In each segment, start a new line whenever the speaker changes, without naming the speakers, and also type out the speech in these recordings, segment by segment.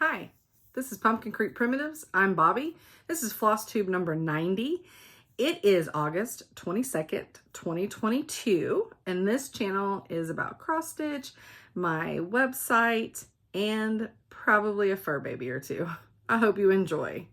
Hi, this is Pumpkin Creek Primitives. I'm Bobby. This is Flosstube number 90. It is August 22nd, 2022, and this channel is about cross stitch, my website, and probably a fur baby or two. I hope you enjoy.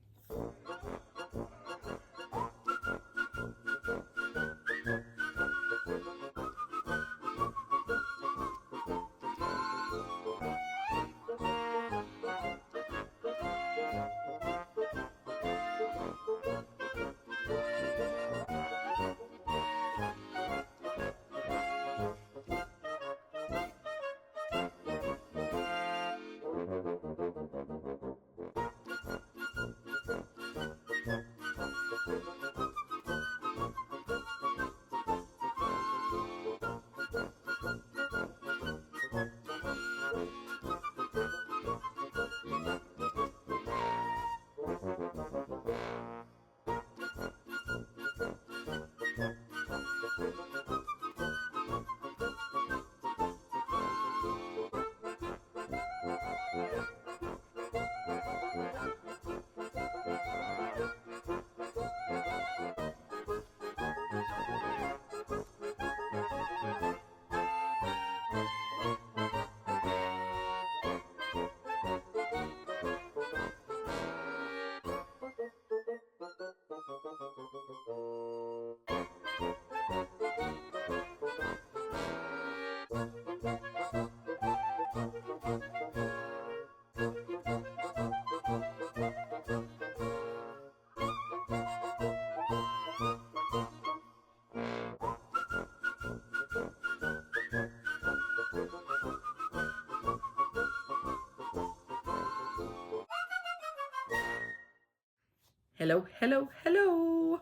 Hello.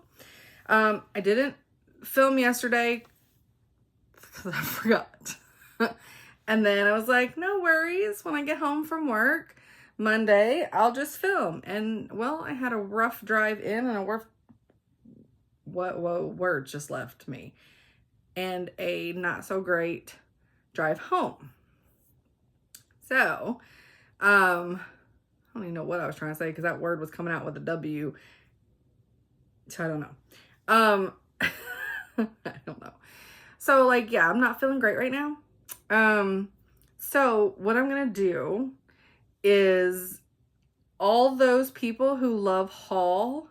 I didn't film yesterday because I forgot. And then I was like, no worries. When I get home from work Monday, I'll just film. And well, I had a rough drive in and a rough, words just left me. And a not so great drive home. So, I don't even know what I was trying to say because that word was coming out with a W. So I don't know. I don't know. So like, yeah, I'm not feeling great right now. So what I'm going to do is all those people who love haul,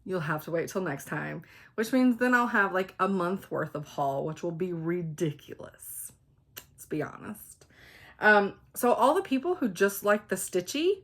you'll have to wait till next time, which means then I'll have like a month worth of haul, which will be ridiculous. Let's be honest. So all the people who just like the stitchy,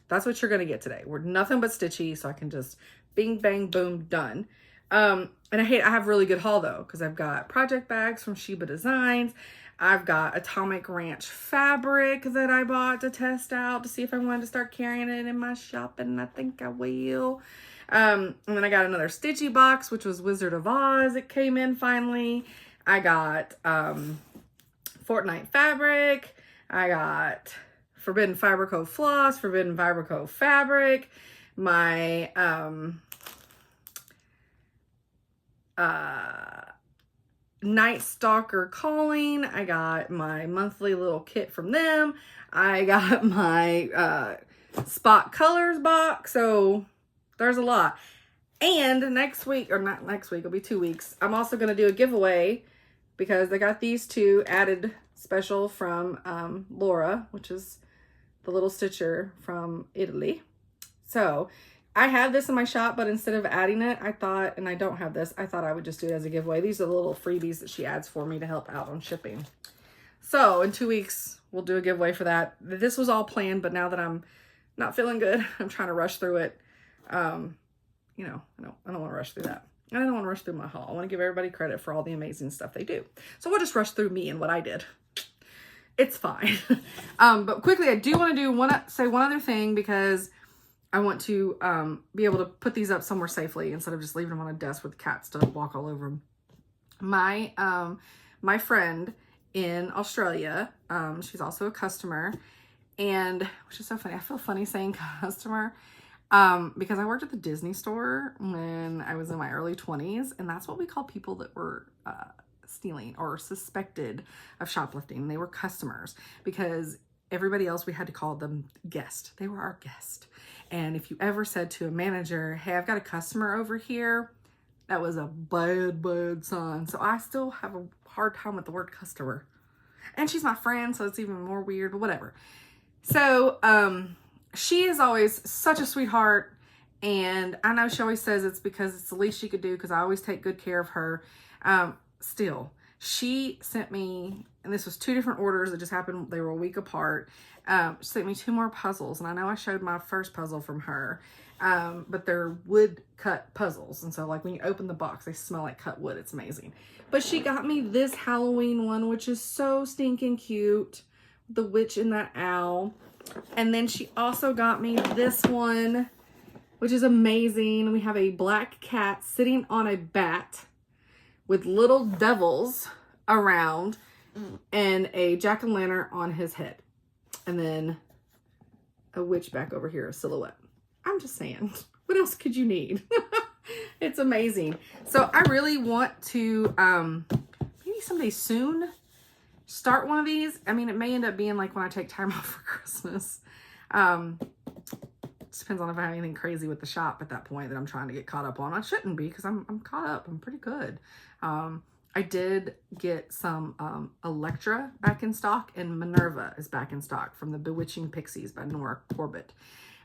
that's what you're going to get today. We're nothing but stitchy, so I can just bing, bang, boom, done. And I have really good haul though, because I've got project bags from Sheba Designs. I've got Atomic Ranch fabric that I bought to test out to see if I wanted to start carrying it in my shop, and I think I will. And then I got another stitchy box, which was Wizard of Oz. It came in finally. I got Fortnite fabric. I got Forbidden Fiber Co. floss, Forbidden Fiber Co. fabric, my Night Stalker calling. I got my monthly little kit from them. I got my Spot Colors box. So there's a lot. And next week, or not next week, it'll be 2 weeks, I'm also going to do a giveaway because I got these two added special from Laura, which is the little stitcher from Italy. So I have this in my shop, but instead of adding it, I thought, and I don't have this, I thought I would just do it as a giveaway. These are the little freebies that she adds for me to help out on shipping. So in 2 weeks, we'll do a giveaway for that. This was all planned, but now that I'm not feeling good, I'm trying to rush through it. You know, I don't want to rush through that. I don't want to rush through my haul. I want to give everybody credit for all the amazing stuff they do. So we'll just rush through me and what I did. It's fine. But quickly, I do want to say one other thing because I want to be able to put these up somewhere safely instead of just leaving them on a desk with cats to walk all over them. My friend in Australia, she's also a customer, and which is so funny. I feel funny saying customer because I worked at the Disney store when I was in my early 20s, and that's what we call people that were stealing or suspected of shoplifting. They were customers because everybody else, we had to call them guest. They were our guest. And if you ever said to a manager, hey, I've got a customer over here, that was a bad, bad sign. So I still have a hard time with the word customer. And she's my friend, so it's even more weird, but whatever. So she is always such a sweetheart. And I know she always says it's because it's the least she could do because I always take good care of her. Still, she sent me, and this was 2 different orders that just happened. They were a week apart. She sent me 2 more puzzles. And I know I showed my first puzzle from her. But they're wood cut puzzles. And so like when you open the box, they smell like cut wood. It's amazing. But she got me this Halloween one, which is so stinking cute. The witch and that owl. And then she also got me this one, which is amazing. We have a black cat sitting on a bat with little devils around and a jack-o'-lantern on his head. And then a witch back over here, a silhouette. I'm just saying, what else could you need? It's amazing. So I really want to, maybe someday soon, start one of these. I mean, it may end up being like when I take time off for Christmas. It depends on if I have anything crazy with the shop at that point that I'm trying to get caught up on. I shouldn't be because I'm caught up. I'm pretty good. I did get some Electra back in stock, and Minerva is back in stock from the Bewitching Pixies by Nora Corbett.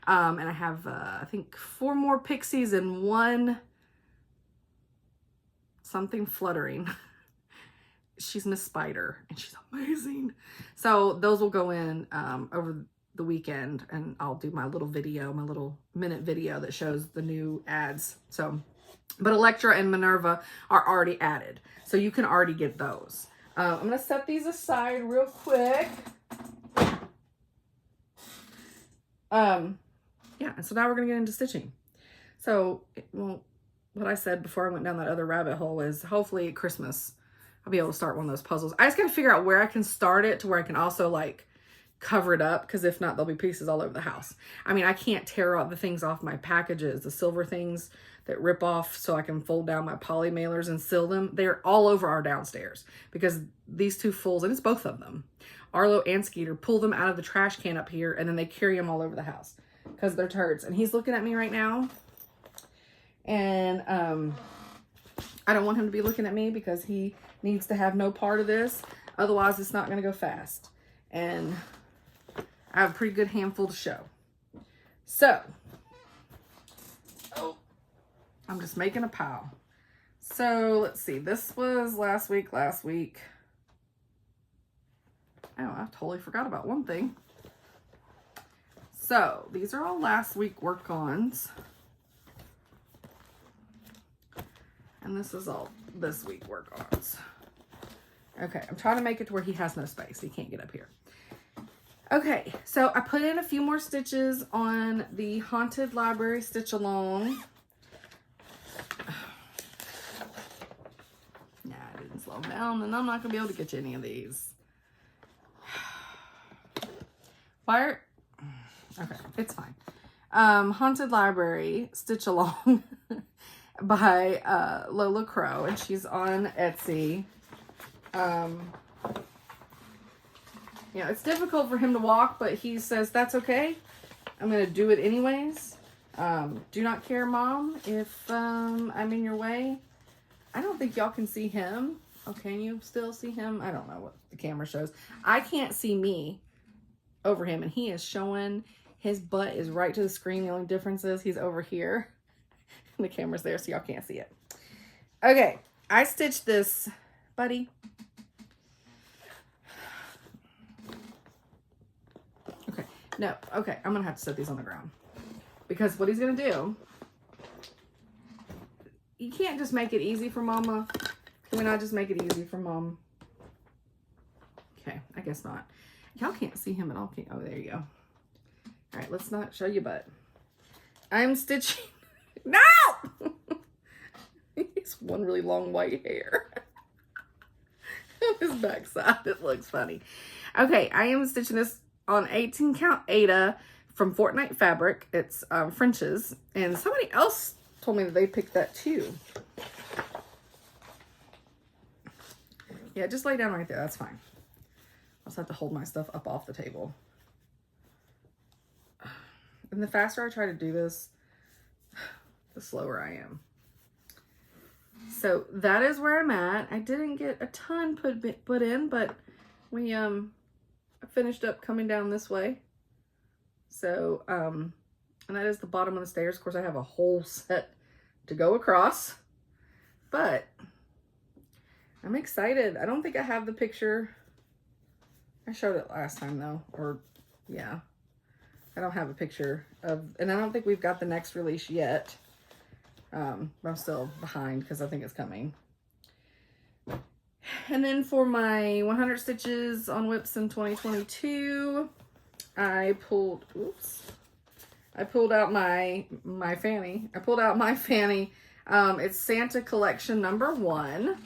And I have, I think 4 more pixies and 1 something fluttering. She's Miss Spider and she's amazing. So those will go in over the weekend, and I'll do my little video, my little minute video that shows the new ads. So, but Electra and Minerva are already added. So you can already get those. I'm going to set these aside real quick. Yeah, and so now we're going to get into stitching. So, well, what I said before I went down that other rabbit hole is hopefully at Christmas I'll be able to start one of those puzzles. I just got to figure out where I can start it to where I can also like cover it up, because if not, there'll be pieces all over the house. I mean, I can't tear all the things off my packages, the silver things that rip off so I can fold down my poly mailers and seal them. They're all over our downstairs because these 2 fools, and it's both of them, Arlo and Skeeter, pull them out of the trash can up here and then they carry them all over the house because they're turds. And he's looking at me right now, and I don't want him to be looking at me because he needs to have no part of this. Otherwise, it's not going to go fast. And I have a pretty good handful to show. So, I'm just making a pile. So, let's see. This was last week. Oh, I totally forgot about one thing. So, these are all last week work-ons. And this is all this week work-ons. Okay, I'm trying to make it to where he has no space. He can't get up here. Okay, so I put in a few more stitches on the Haunted Library Stitch Along. Nah, I didn't slow down, and I'm not going to be able to get you any of these. Okay, it's fine. Haunted Library Stitch Along by Lola Crow, and she's on Etsy. You know, it's difficult for him to walk, but he says, that's okay. I'm going to do it anyways. Do not care, Mom, if I'm in your way. I don't think y'all can see him. Oh, can you still see him? I don't know what the camera shows. I can't see me over him, and he is showing his butt is right to the screen. The only difference is he's over here. And the camera's there, so y'all can't see it. Okay, I stitched this, buddy. No, okay, I'm going to have to set these on the ground. Because what he's going to do, you can't just make it easy for Mama. Can we not just make it easy for Mom? Okay, I guess not. Y'all can't see him at all. Oh, there you go. All right, let's not show you butt. I'm stitching. No! He's one really long white hair. His backside, it looks funny. Okay, I am stitching this on 18 count Ada from Fortnite Fabric. It's French's, and somebody else told me that they picked that too. Yeah, just lay down right there. That's fine. I just have to hold my stuff up off the table. And the faster I try to do this, the slower I am. So that is where I'm at. I didn't get a ton put in, but we finished up coming down this way. So and that is the bottom of the stairs. Of course, I have a whole set to go across, but I'm excited. I don't think I have the picture. I showed it last time though, or yeah, I don't have a picture of, and I don't think we've got the next release yet. I'm still behind because I think it's coming. And then for my 100 stitches on whips in 2022, I pulled out my fanny. I pulled out my fanny. It's Santa Collection #1.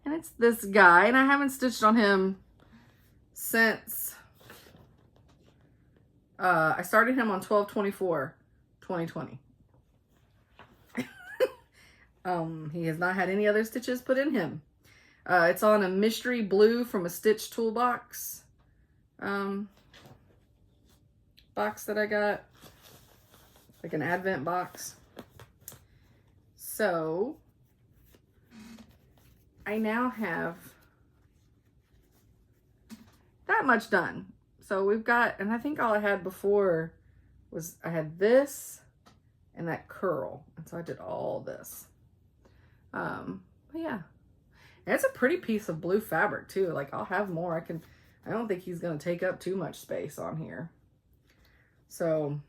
And it's this guy. And I haven't stitched on him since I started him on 12/24/2020. He has not had any other stitches put in him. It's on a mystery blue from a Stitch Toolbox box that I got, like an advent box. So I now have that much done. So we've got, and I think all I had before was I had this and that curl, and so I did all this. But yeah, and it's a pretty piece of blue fabric too. Like I'll have more. I don't think he's gonna take up too much space on here. So,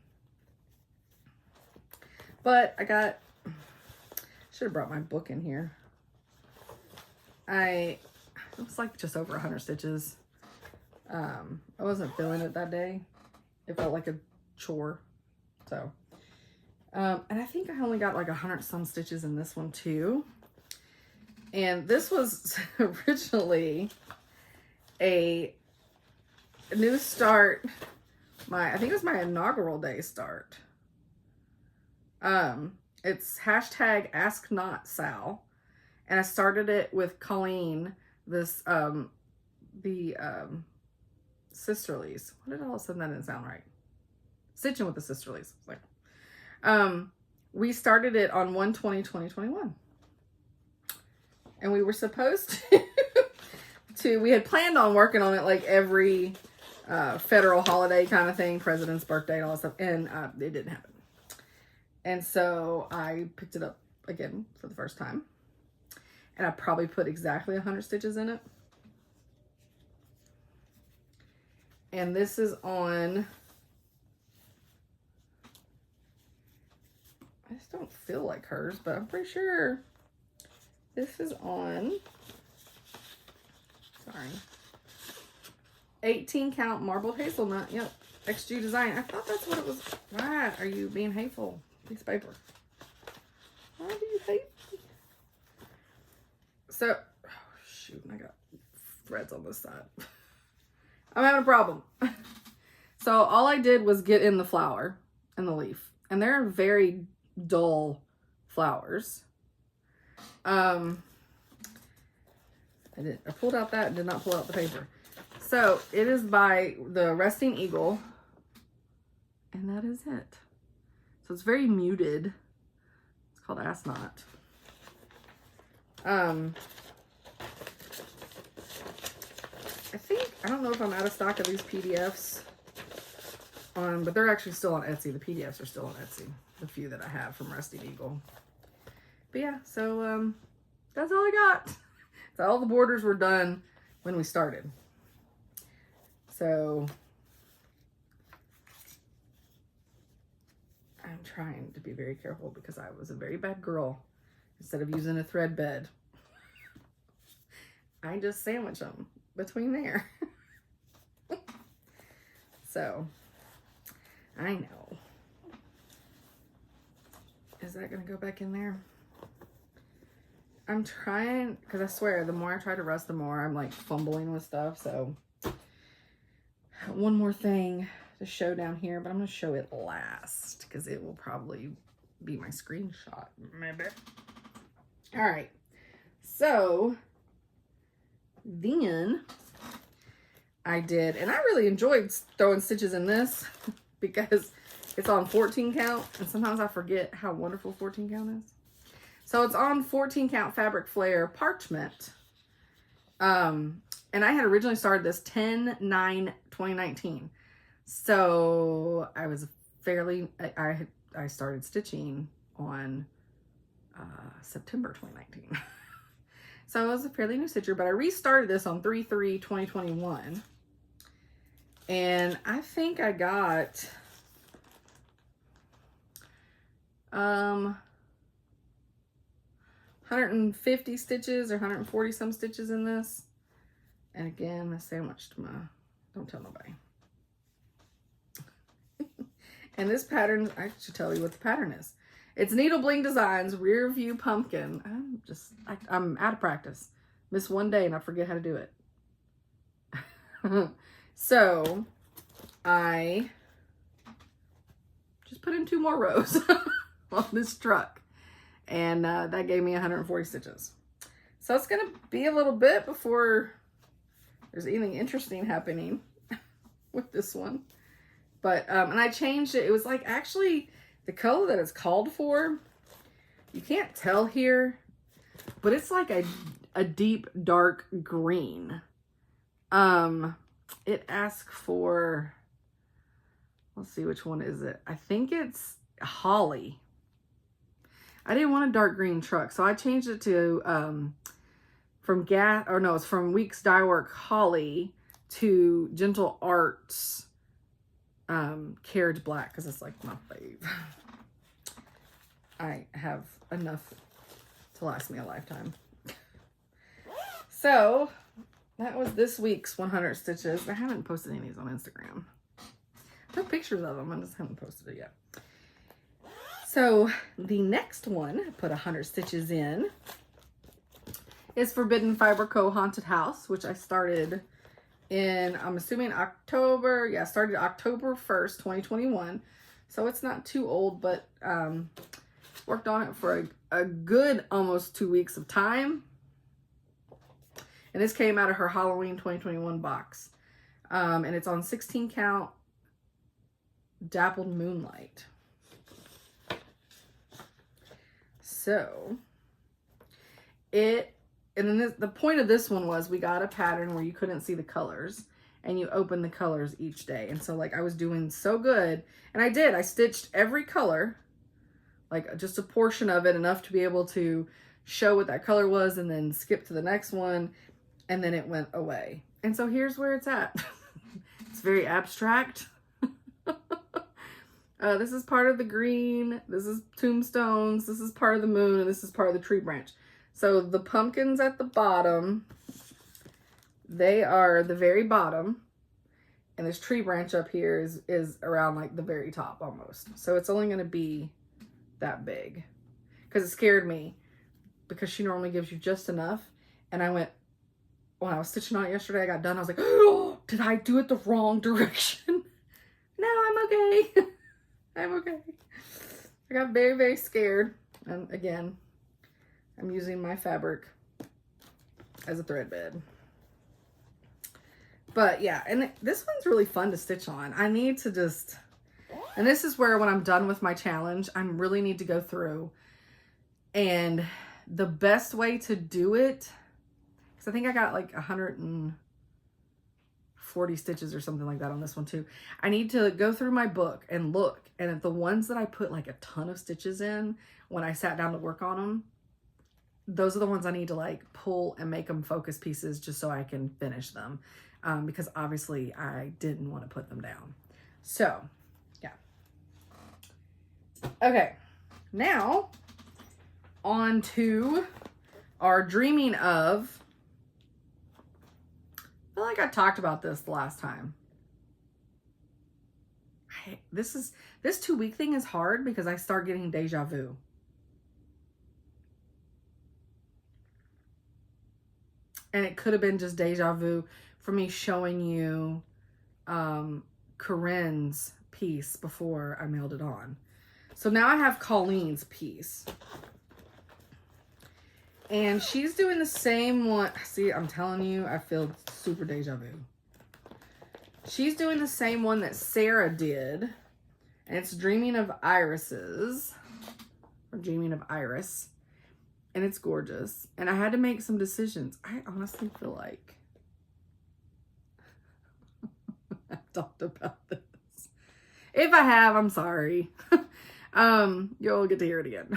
but I should have brought my book in here. It was like just over 100 stitches. I wasn't feeling it that day. It felt like a chore. So, and I think I only got like 100 some stitches in this one too. And this was originally a new start. I think it was my inaugural day start. It's hashtag Ask Not Sal. And I started it with Colleen, this, the Sisterlies. What did all of a sudden that didn't sound right? Stitching with the Sisterlies. Like, we started it on 1/20/2021. And we were supposed we had planned on working on it like every federal holiday kind of thing, President's birthday and all that stuff. And it didn't happen. And so I picked it up again for the first time. And I probably put exactly 100 stitches in it. And this is on, I just don't feel like hers, but I'm pretty sure this is on, sorry, 18 count marbled hazelnut. Yep, XG design. I thought that's what it was. Why are you being hateful? Piece of paper. Why do you hate me? So, oh shoot, I got threads on this side. I'm having a problem. So all I did was get in the flower and the leaf, and they're very dull flowers. I pulled out that and did not pull out the paper. So it is by the Resting Eagle, and that is it. So it's very muted. It's called Ask Not. I don't know if I'm out of stock of these PDFs but they're actually still on Etsy. The PDFs are still on Etsy. The few that I have from Resting Eagle. But yeah, so that's all I got. So all the borders were done when we started. So I'm trying to be very careful because I was a very bad girl. Instead of using a thread bed, I just sandwich them between there. So I know. Is that gonna go back in there? I'm trying, because I swear the more I try to rest, the more I'm like fumbling with stuff. So one more thing to show down here, but I'm gonna show it last because it will probably be my screenshot maybe. All right, so then I did, and I really enjoyed throwing stitches in this because It's on 14 count, and sometimes I forget how wonderful 14 count is. So it's on 14 count fabric flare parchment. And I had originally started this 10/9/2019. So I was fairly, I started stitching on September 2019. So I was a fairly new stitcher, but I restarted this on 3/3/2021. And I think I got 150 stitches or 140 some stitches in this. And again, I sandwiched my, don't tell nobody. And this pattern, I should tell you what the pattern is. It's Needle Bling Designs Rear View Pumpkin. I'm out of practice. Miss one day and I forget how to do it. So I just put in 2 more rows on this truck. And that gave me 140 stitches. So it's going to be a little bit before there's anything interesting happening with this one. But, and I changed it. It was like actually the color that it's called for. You can't tell here, but it's like a deep dark green. It asks for, let's see, which one is it? I think it's Holly. I didn't want a dark green truck, so I changed it to, it's from Weeks Dye Work Holly to Gentle Arts Carriage Black, because it's like my fave. I have enough to last me a lifetime. So that was this week's 100 stitches. I haven't posted any of these on Instagram. I have pictures of them, I just haven't posted it yet. So the next one, I put 100 stitches in, is Forbidden Fiber Co. Haunted House, which I started in, I'm assuming October. Yeah, started October 1st, 2021. So it's not too old, but worked on it for a good almost 2 weeks of time. And this came out of her Halloween 2021 box. And it's on 16 count Dappled Moonlight. So and then the point of this one was we got a pattern where you couldn't see the colors and you open the colors each day. And so like I was doing so good, and I stitched every color, like just a portion of it, enough to be able to show what that color was and then skip to the next one. And then it went away. And so here's where it's at. It's very abstract. This is part of the green, this is tombstones, this is part of the moon, and this is part of the tree branch. So the pumpkins at the bottom, they are the very bottom, and this tree branch up here is around like the very top almost. So it's only going to be that big, because it scared me, because she normally gives you just enough. And I went, when I was stitching on it yesterday, I got done, I was like, oh, did I do it the wrong direction? No, I'm okay. I'm okay. I got very, very scared. And again, I'm using my fabric as a thread bed. But yeah, and this one's really fun to stitch on. I need to just, and this is where when I'm done with my challenge, I really need to go through. And the best way to do it, because I think I got like 140 stitches or something like that on this one too. I need to go through my book and look, and at the ones that I put like a ton of stitches in when I sat down to work on them, those are the ones I need to like pull and make them focus pieces just so I can finish them. Because obviously I didn't want to put them down. So yeah. Okay, now on to our dreaming of. I feel like I talked about this the last time. This 2-week thing is hard because I start getting deja vu. And it could have been just deja vu for me showing you Corinne's piece before I mailed it on. So now I have Colleen's piece. And she's doing the same one. See, I'm telling you, I feel super deja vu. She's doing the same one that Sarah did. And it's Dreaming of Irises. Or Dreaming of Iris. And it's gorgeous. And I had to make some decisions. I honestly feel like I've talked about this. If I have, I'm sorry. You'll get to hear it again.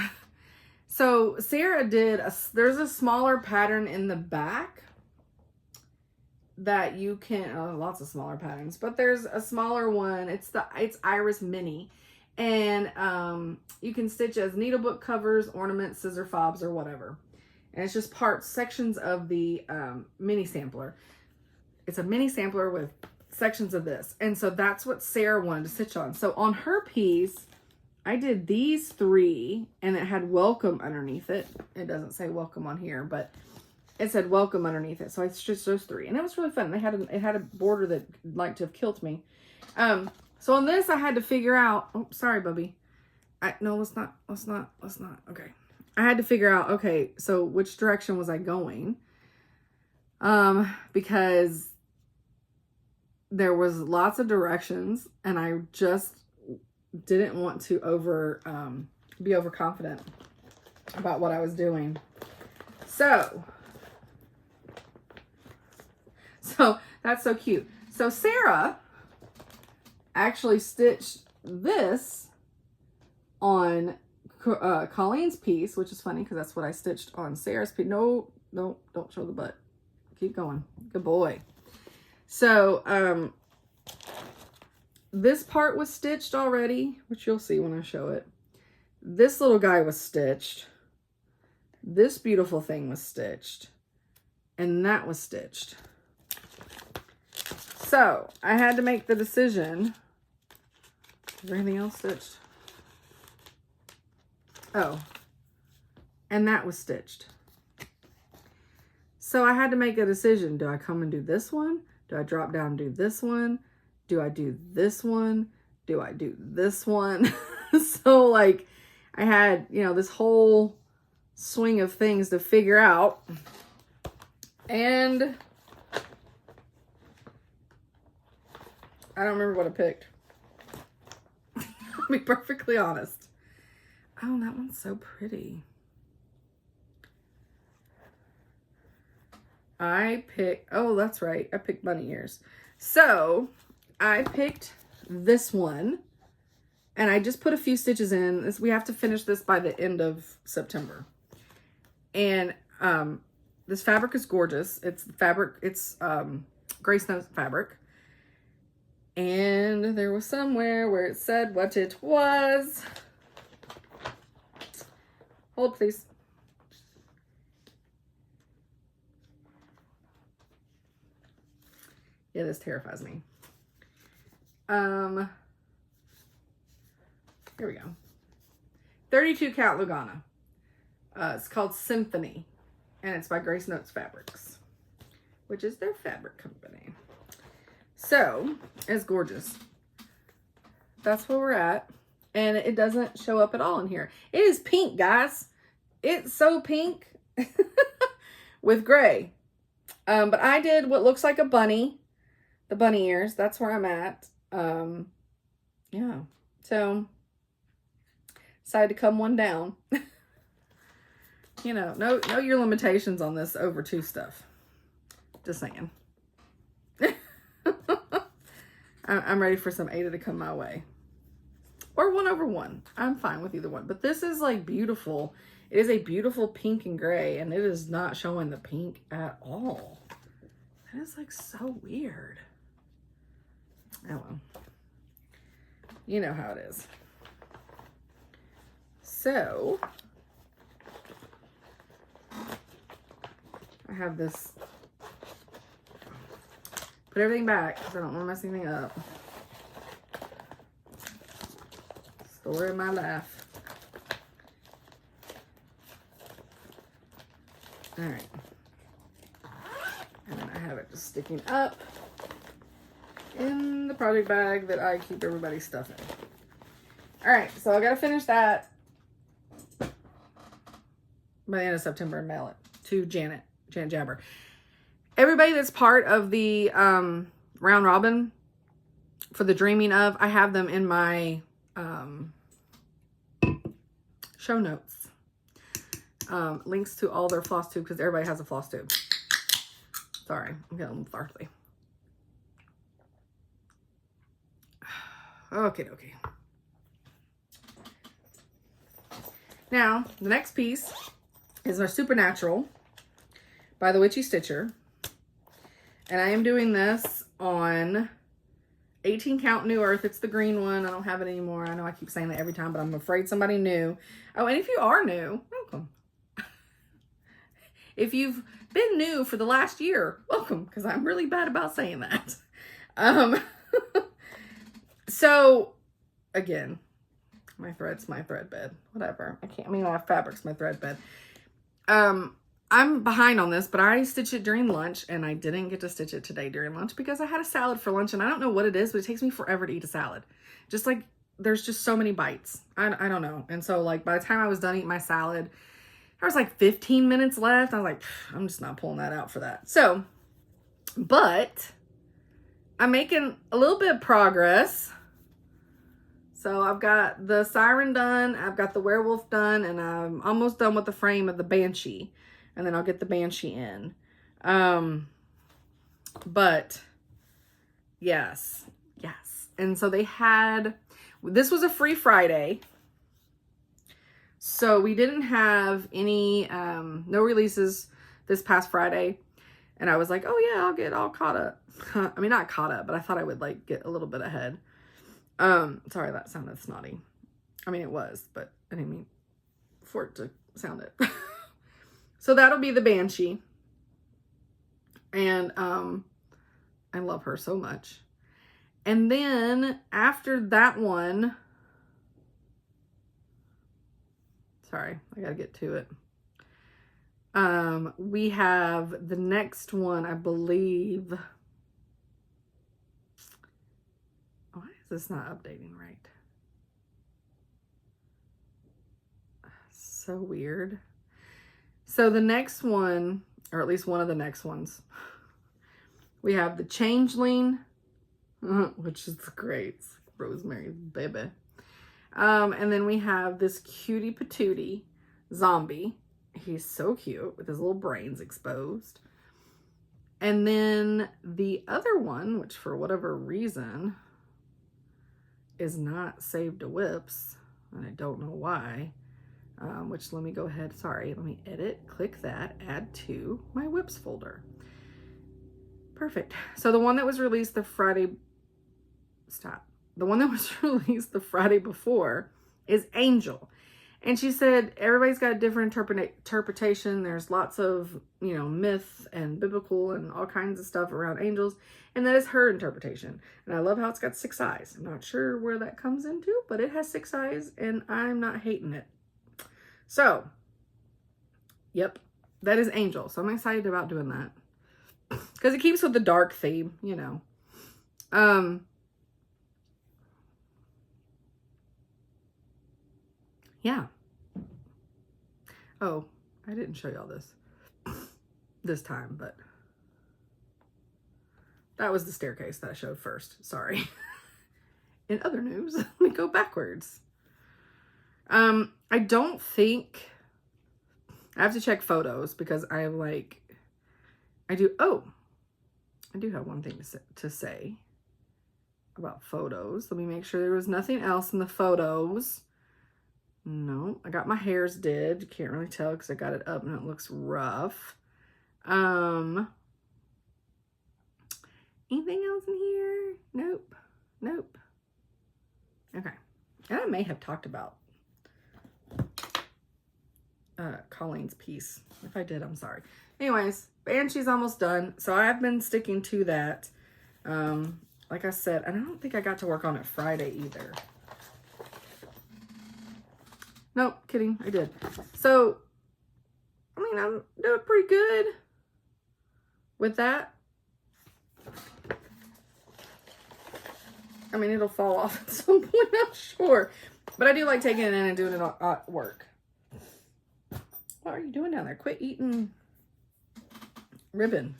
So Sarah did, there's a smaller pattern in the back that you can, lots of smaller patterns, but there's a smaller one. It's Iris Mini. And you can stitch as needlebook covers, ornaments, scissor fobs, or whatever. And it's just sections of the mini sampler. It's a mini sampler with sections of this. And so that's what Sarah wanted to stitch on. So on her piece, I did these 3, and it had welcome underneath it. It doesn't say welcome on here, but it said welcome underneath it. So I stitched those 3, and it was really fun. It had a border that liked to have killed me. So on this, I had to figure out, oh, sorry, Bubby. No, let's not. Okay. I had to figure out, okay, so which direction was I going? Because there was lots of directions, and I just didn't want to be overconfident about what I was doing. So that's so cute. So Sarah actually stitched this on Colleen's piece, which is funny because that's what I stitched on Sarah's piece. No, don't show the butt. Keep going. Good boy. So, this part was stitched already, which you'll see when I show it. This little guy was stitched. This beautiful thing was stitched. And that was stitched. So, I had to make the decision. Is there anything else stitched? Oh. And that was stitched. So, I had to make a decision. Do I come and do this one? Do I drop down and do this one? Do I do this one? Do I do this one? So, like, I had, this whole swing of things to figure out. And I don't remember what I picked. I'll be perfectly honest. Oh, that one's so pretty. Oh, that's right. I picked bunny ears. So I picked this one, and I just put a few stitches in. We have to finish this by the end of September. And this fabric is gorgeous. It's Grace Notes fabric. And there was somewhere where it said what it was. Hold, please. Yeah, this terrifies me. Here we go. 32 count Lugana. It's called Symphony, and it's by Grace Notes Fabrics, which is their fabric company. So, it's gorgeous. That's where we're at, and it doesn't show up at all in here. It is pink, guys. It's so pink with gray. But I did what looks like a bunny. The bunny ears, that's where I'm at. Yeah. So, decided to come one down. Know your limitations on this over 2 stuff. Just saying. I'm ready for some Ada to come my way. Or 1 over 1. I'm fine with either one. But this is like beautiful. It is a beautiful pink and gray, and it is not showing the pink at all. That is like so weird. Oh well. You know how it is. So, I have this. Put everything back because I don't want to mess anything up. Story of my life. All right. And then I have it just sticking up in the project bag that I keep everybody's stuff in. All right, so I got to finish that by the end of September and mail it to Janet Jabber. Everybody that's part of the round robin for the Dreaming of, I have them in my show notes. Links to all their Flosstube, because everybody has a Flosstube. Sorry, I'm getting a little thirsty. Okay. Now, the next piece is our Supernatural by the Witchy Stitcher. And I am doing this on 18 Count New Earth. It's the green one. I don't have it anymore. I know I keep saying that every time, but I'm afraid somebody new. Oh, and if you are new, welcome. If you've been new for the last year, welcome, because I'm really bad about saying that. So, again, my thread's my thread bed. Whatever. My fabric's my thread bed. I'm behind on this, but I stitched it during lunch, and I didn't get to stitch it today during lunch because I had a salad for lunch, and I don't know what it is, but it takes me forever to eat a salad. Just like, there's just so many bites. I don't know. And so, like, by the time I was done eating my salad, there was like 15 minutes left. I was like, I'm just not pulling that out for that. So, but I'm making a little bit of progress. So I've got the siren done, I've got the werewolf done, and I'm almost done with the frame of the banshee. And then I'll get the banshee in. But yes. And so they had, this was a free Friday. So we didn't have any, no releases this past Friday. And I was like, oh yeah, I'll get all caught up. I mean, not caught up, but I thought I would like get a little bit ahead. Sorry, that sounded snotty. I mean, it was, but I didn't mean for it to sound it. So that'll be the banshee. And, I love her so much. And then after that one, sorry, I gotta get to it. We have the next one, I believe. Why is this not updating right? So weird. So the next one, or at least one of the next ones, we have the Changeling, which is great. It's Rosemary's baby. And then we have this cutie patootie zombie. He's so cute with his little brains exposed. And then the other one, which for whatever reason is not saved to whips, and I don't know why, which let me go ahead, sorry, let me edit, click that, add to my whips folder. Perfect. So the one that was released the Friday, the one that was released the Friday before is Angel. And she said, everybody's got a different interpretation. There's lots of, myth and biblical and all kinds of stuff around angels. And that is her interpretation. And I love how it's got 6 eyes. I'm not sure where that comes into, but it has 6 eyes and I'm not hating it. So, yep, that is Angel. So I'm excited about doing that. Because it keeps with the dark theme, Yeah. Oh, I didn't show y'all this time, but that was the staircase that I showed first. Sorry. In other news, let me go backwards. I don't think, I have to check photos because I do have one thing to say about photos. Let me make sure there was nothing else in the photos. No, I got my hairs did. You can't really tell because I got it up and it looks rough. Anything else in here? Nope. Okay. And I may have talked about Colleen's piece. If I did, I'm sorry. Anyways, Banshee's almost done. So I've been sticking to that. Like I said, and I don't think I got to work on it Friday either. Nope, kidding, I did. So, I mean, I'm doing pretty good with that. I mean, it'll fall off at some point, I'm sure. But I do like taking it in and doing it at work. What are you doing down there? Quit eating ribbon.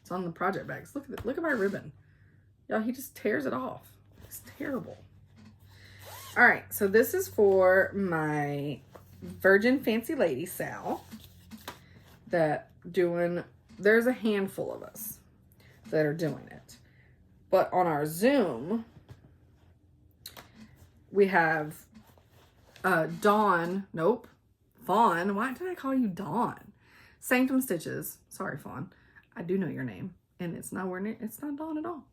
It's on the project bags. Look at my ribbon. Y'all, he just tears it off. It's terrible. All right, so this is for my Virgin Fancy Lady Sal that there's a handful of us that are doing it. But on our Zoom, we have Fawn. Why did I call you Dawn? Sanctum Stitches. Sorry, Fawn. I do know your name. And it's not Dawn at all.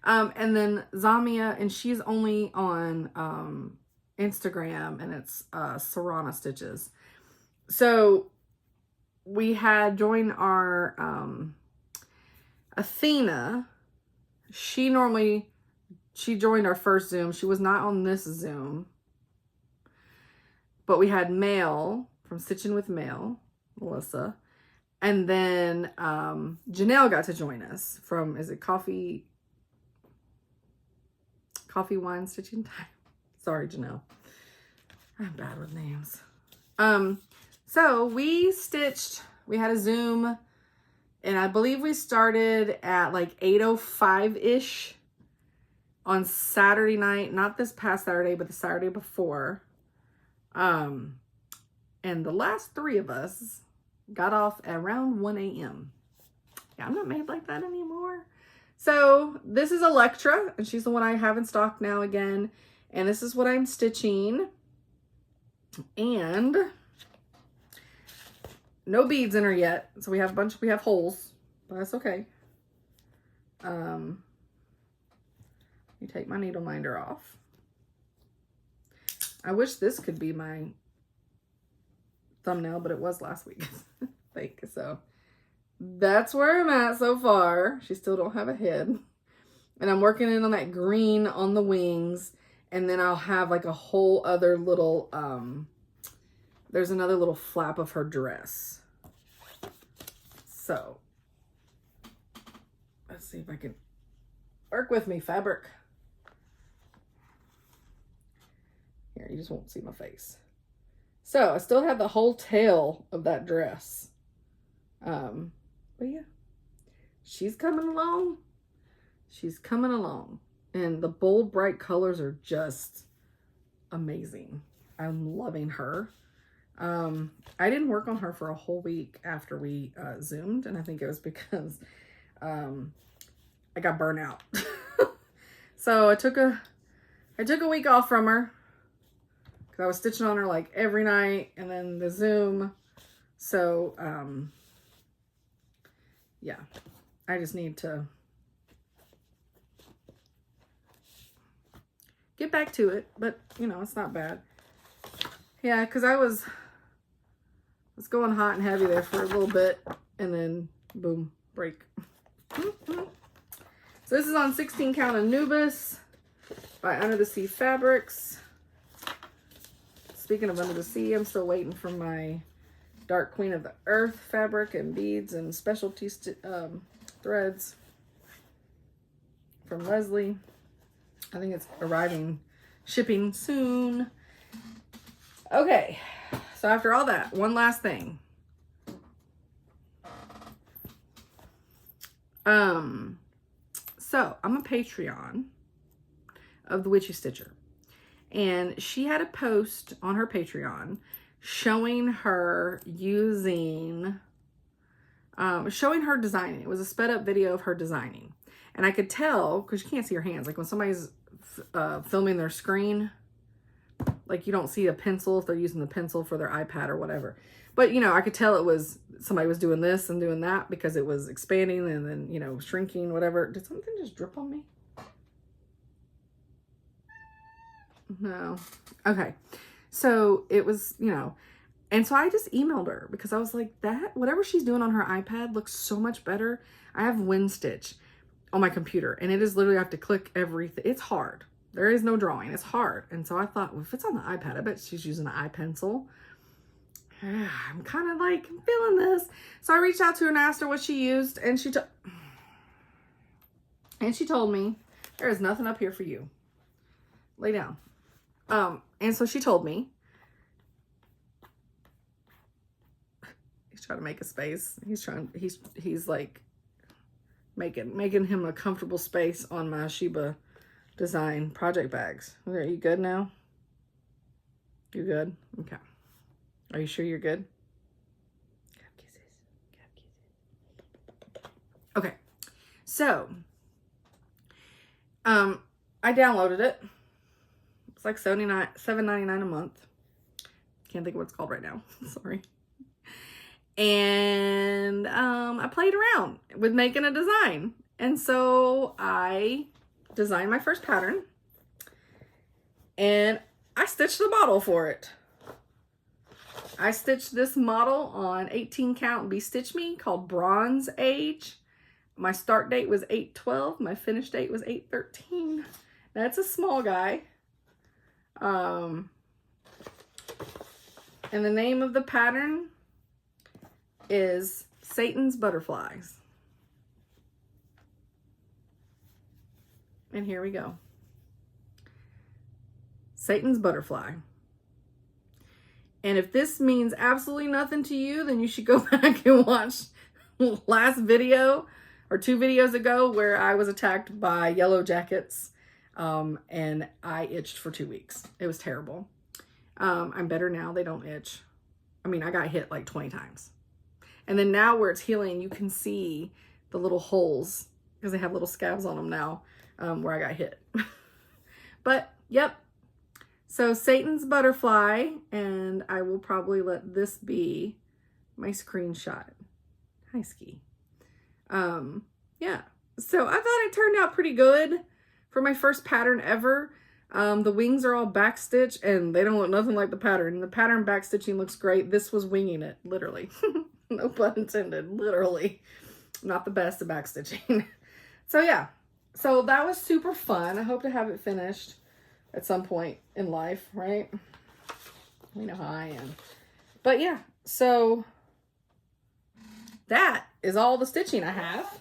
And then Zamia, and she's only on Instagram, and it's Serrana Stitches. So we had joined our Athena. She joined our first Zoom. She was not on this Zoom. But we had Mail from Stitching with Mail, Melissa. And then Janelle got to join us from, is it Coffee Wine Stitching Time? Sorry, Janelle. I'm bad with names. So we had a Zoom, and I believe we started at like 8:05-ish on Saturday night. Not this past Saturday, but the Saturday before. And the last 3 of us got off at around 1 a.m. Yeah, I'm not made like that anymore. So this is Electra, and she's the one I have in stock now again. And this is what I'm stitching. And no beads in her yet. So we have holes, but that's okay. You take my needle minder off. I wish this could be my thumbnail, but it was last week. Fake. So that's where I'm at so far. She still don't have a head. And I'm working in on that green on the wings. And then I'll have like a whole other little, there's another little flap of her dress. So let's see if I can work with me, fabric. Here, you just won't see my face. So I still have the whole tail of that dress. But yeah, she's coming along. She's coming along. And the bold, bright colors are just amazing. I'm loving her. I didn't work on her for a whole week after we Zoomed. And I think it was because I got burnt out. So I took a week off from her. Because I was stitching on her like every night. And then the Zoom. So, yeah. I just need to get back to it, but you know, it's not bad. Yeah, because I was going hot and heavy there for a little bit, and then boom, break. So this is on 16 count Anubis by Under the Sea Fabrics. Speaking of Under the Sea, I'm still waiting for my Dark Queen of the Earth fabric and beads and specialty threads from Leslie. I think it's shipping soon. Okay, so after all that, one last thing. So I'm a Patreon of the Witchy Stitcher, and she had a post on her Patreon showing her showing her designing. It was a sped up video of her designing. And I could tell, because you can't see her hands, like when somebody's filming their screen, like you don't see a pencil if they're using the pencil for their iPad or whatever. But, you know, I could tell it was somebody was doing this and doing that because it was expanding and then, you know, shrinking, whatever. Did something just drip on me? No. Okay. So it was, you know, and so I just emailed her because I was like, whatever she's doing on her iPad looks so much better. I have WinStitch on my computer, and it is literally, I have to click everything. It's hard. There is no drawing. It's hard. And so I thought, well, if it's on the iPad, I bet she's using an iPencil. I'm kind of like feeling this. So I reached out to her and asked her what she used, and she told me, there is nothing up here for you. Lay down. And so she told me, he's trying to make a space. He's like making him a comfortable space on my Sheba Design project bags. Are you good now? You good? Okay. Are you sure you're good? Okay. So, I downloaded it. It's like $7.99 a month. Can't think of what it's called right now. Sorry. And I played around with making a design. And so I designed my first pattern. And I stitched the model for it. I stitched this model on 18 count Be Stitch Me called Bronze Age. My start date was 8/12. My finish date was 8/13. That's a small guy. And the name of the pattern is Satan's Butterflies. And here we go. Satan's Butterfly. And if this means absolutely nothing to you, then you should go back and watch last video or 2 videos ago where I was attacked by yellow jackets and I itched for 2 weeks. It was terrible. I'm better now. They don't itch. I mean, I got hit like 20 times. And then now where it's healing, you can see the little holes because they have little scabs on them now where I got hit. But, yep. So Satan's Butterfly, and I will probably let this be my screenshot. Hi, Ski. Yeah. So I thought it turned out pretty good for my first pattern ever. The wings are all backstitched and they don't look nothing like the pattern. The pattern backstitching looks great. This was winging it, literally. No pun intended, literally. Not the best at backstitching. So yeah, so that was super fun. I hope to have it finished at some point in life, right? We know how I am. But yeah, so that is all the stitching I have,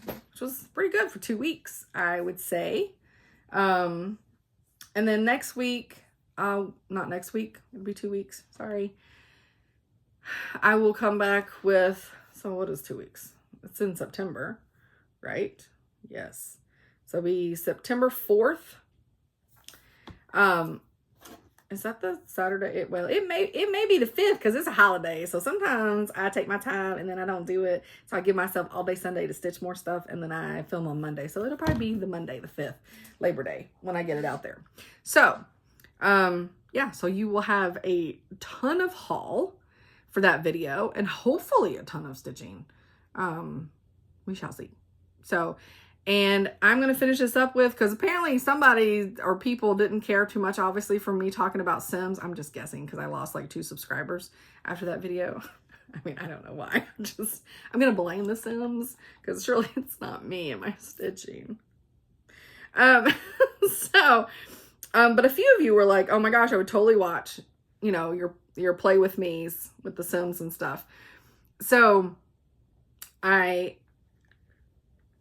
which was pretty good for 2 weeks, I would say. And then next week, not next week, it'll be 2 weeks, sorry. I will come back with, so what is 2 weeks? It's in September, right? Yes. So it'll be September 4th. Is that the Saturday? Well, it may be the 5th because it's a holiday. So sometimes I take my time and then I don't do it. So I give myself all day Sunday to stitch more stuff and then I film on Monday. So it'll probably be the Monday, the 5th, Labor Day, when I get it out there. So, yeah, so you will have a ton of haul for that video and hopefully a ton of stitching. We shall see. So, and I'm going to finish this up with, because apparently somebody or people didn't care too much, obviously, for me talking about Sims. I'm just guessing because I lost like 2 subscribers after that video. I mean, I don't know why. I'm going to blame the Sims because surely it's not me and my stitching. But a few of you were like, oh my gosh, I would totally watch, you know, your play with me's with the Sims and stuff. So I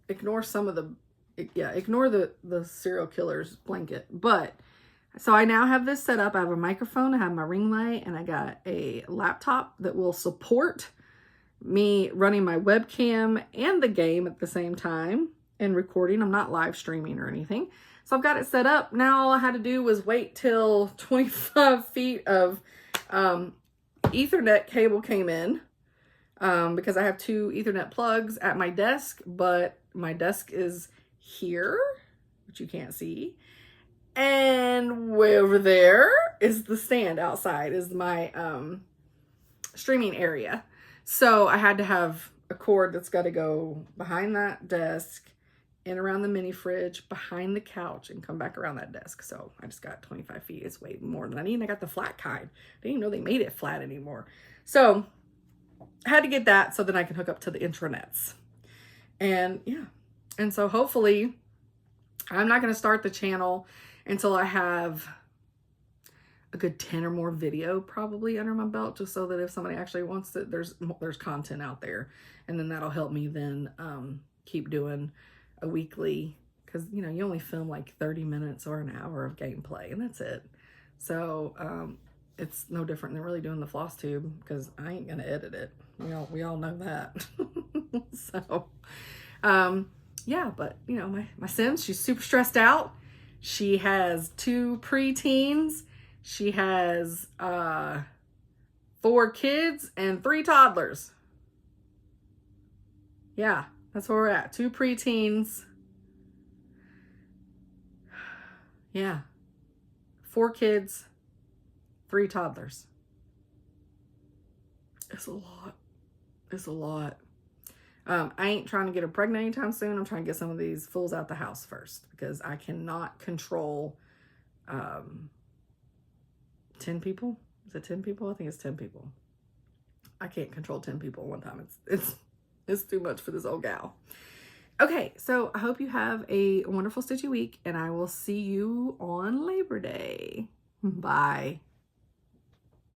ignore some of ignore the serial killer's blanket. But so I now have this set up. I have a microphone, I have my ring light, and I got a laptop that will support me running my webcam and the game at the same time and recording. I'm not live streaming or anything. So I've got it set up. Now all I had to do was wait till 25 feet of Ethernet cable came in because I have 2 Ethernet plugs at my desk, but my desk is here, which you can't see. And way over there is the stand outside, is my streaming area. So I had to have a cord that's got to go behind that desk and around the mini fridge, behind the couch, and come back around that desk. So I just got 25 feet. It's way more than I need. And I got the flat kind. I didn't even know they made it flat anymore. So I had to get that so that I can hook up to the intranets. And yeah. And so hopefully I'm not going to start the channel until I have a good 10 or more video probably under my belt, just so that if somebody actually wants it, there's content out there. And then that'll help me then keep doing a weekly, because you know, you only film like 30 minutes or an hour of gameplay and that's it. So it's no different than really doing the Flosstube, because I ain't gonna edit it. We all know that. So yeah, but you know, my Sims, she's super stressed out. She has 2 preteens. She has 4 kids and 3 toddlers. Yeah, that's where we're at. 2 preteens. Yeah. 4 kids, 3 toddlers. It's a lot. It's a lot. I ain't trying to get her pregnant anytime soon. I'm trying to get some of these fools out the house first because I cannot control 10 people. Is it 10 people? I think it's 10 people. I can't control 10 people at one time. It's too much for this old gal. Okay, so I hope you have a wonderful stitchy week, and I will see you on Labor Day. Bye.